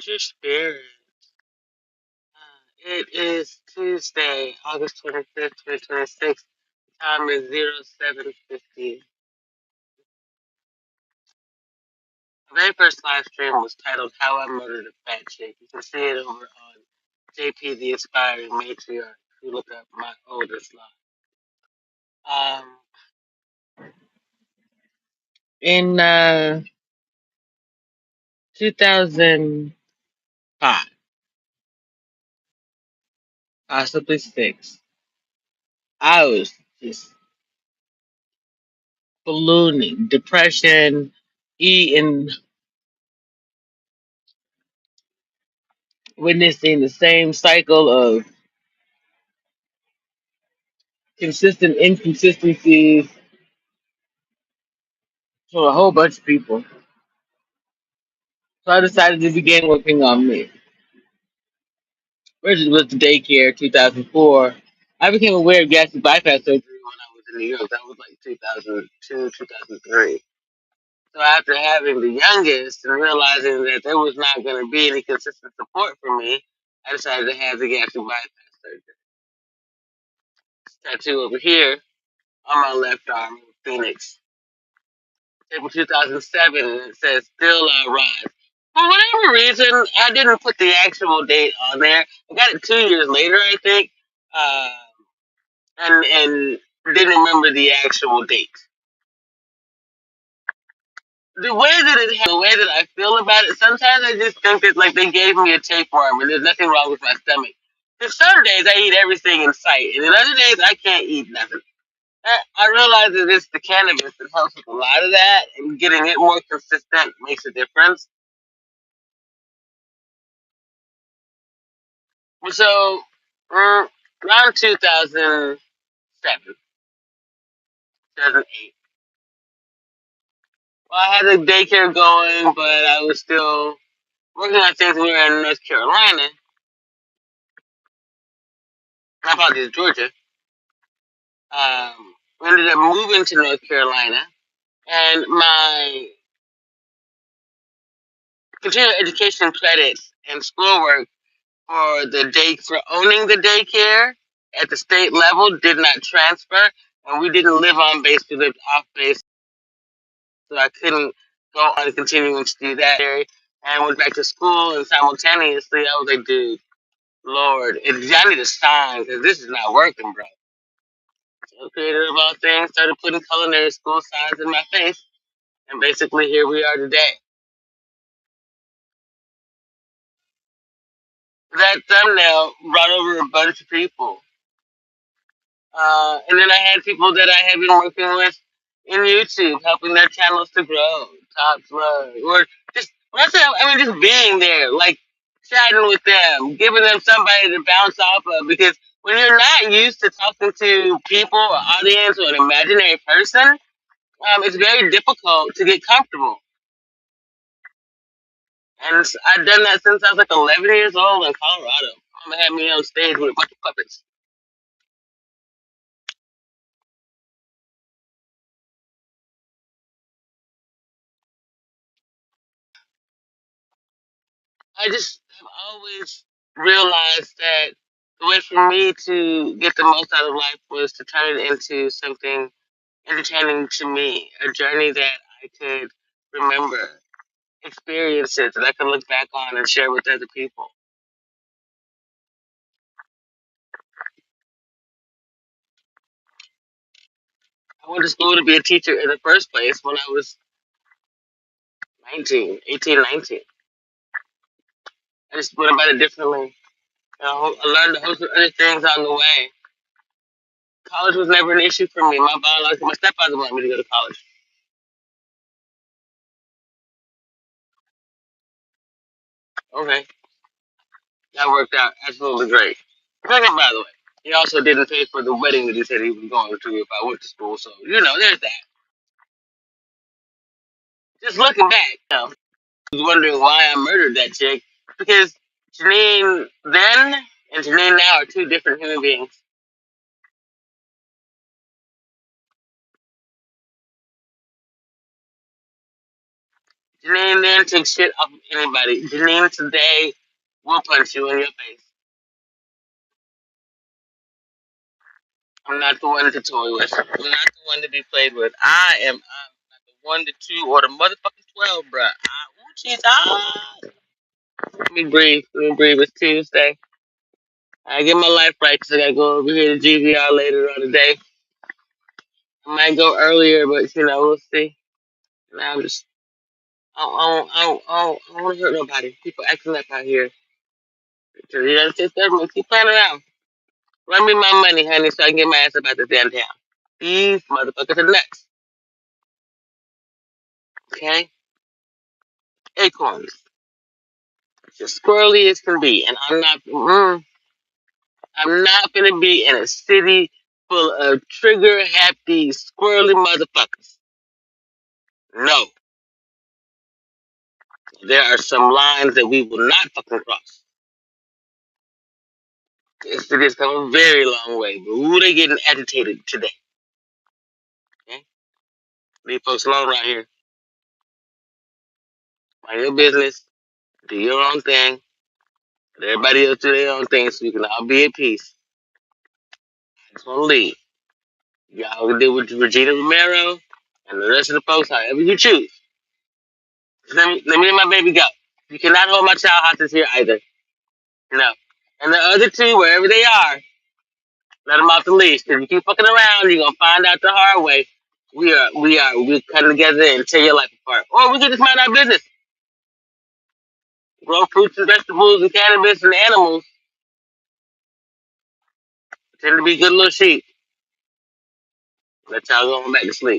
How's your spirit? It is Tuesday, August 25th, 2026. Time is 07:50. The very first live stream was titled How I Murdered a Fat Chick. You can see it over on JP the Inspiring Matriarch. If you look up my oldest live. In 2005, possibly six, I was just ballooning, depression, eating, witnessing the same cycle of consistent inconsistencies for a whole bunch of people. So I decided to begin working on me. First it was the daycare, 2004. I became aware of gastric bypass surgery when I was in New York. That was like 2002, 2003. So after having the youngest and realizing that there was not going to be any consistent support for me, I decided to have the gastric bypass surgery. Tattoo over here on my left arm, Phoenix. April 2007, and it says still rise. For whatever reason, I didn't put the actual date on there. I got it 2 years later, I think, uh, and didn't remember the actual date. The way that the way that I feel about it, sometimes I just think that like they gave me a tapeworm, and there's nothing wrong with my stomach. Because some days I eat everything in sight, and then other days I can't eat nothing. I realize that it's the cannabis that helps with a lot of that, and getting it more consistent makes a difference. So, around 2007, 2008, well, I had the daycare going, but I was still working on things. We were in North Carolina. My apologies, Georgia. We ended up moving to North Carolina, and my continuing education credits and schoolwork for owning the daycare at the state level did not transfer, and we didn't live on base. We lived off base, so I couldn't go on continuing to do that. And went back to school, and simultaneously, I was like, dude, Lord, I need a sign because this is not working, bro. So, creator of all things, started putting culinary school signs in my face, and basically, here we are today. That thumbnail brought over a bunch of people. And then I had people that I had been working with in YouTube, helping their channels to grow, top flow, or just when I say, I mean just being there, like chatting with them, giving them somebody to bounce off of. Because when you're not used to talking to people or audience or an imaginary person, it's very difficult to get comfortable. And I've done that since I was like 11 years old in Colorado. Mama had me on stage with a bunch of puppets. I just have always realized that the way for me to get the most out of life was to turn it into something entertaining to me, a journey that I could remember, experiences that I could look back on and share with other people. I went to school to be a teacher in the first place when I was 19, 18, 19. I just went about it differently. I learned a host of other things on the way. College was never an issue for me. My stepfather wanted me to go to college. Okay. That worked out absolutely great. Second, by the way, he also didn't pay for the wedding that he said he was going to if I went to school. So, there's that. Just looking back, I was wondering why I murdered that chick. Because Janine then and Janine now are two different human beings. Janine didn't take shit off of anybody. Janine today will punch you in your face. I'm not the one to toy with. I'm not the one to be played with. I'm not the 1, the 2, or the motherfucking 12, bruh. Ooh, Jesus. Let me breathe. Let me breathe. It's Tuesday. I get my life right because I gotta go over here to GVR later on today. I might go earlier, but we'll see. Now I'm just, I don't want to hurt nobody. People acting up out here. The United States government keep playing around. Run me my money, honey, so I can get my ass up out this damn town. These motherfuckers are nuts. Okay? Acorns. It's as squirrely as can be, and I'm not gonna be in a city full of trigger happy squirrely motherfuckers. No. There are some lines that we will not fucking cross. This city has come a very long way, but ooh, they getting agitated today. Okay? Leave folks alone right here. Mind your business. Do your own thing. Let everybody else do their own thing so we can all be at peace. I just want to leave. Y'all can deal with Regina Romero and the rest of the folks, however you choose. Let me and my baby go. You cannot hold my child hostage here either. No. And the other two, wherever they are, let them off the leash. If you keep fucking around, you're gonna find out the hard way. We're cutting together and tear your life apart. Or we can just mind our business. Grow fruits and vegetables and cannabis and animals. Pretend to be good little sheep. Let y'all go on back to sleep.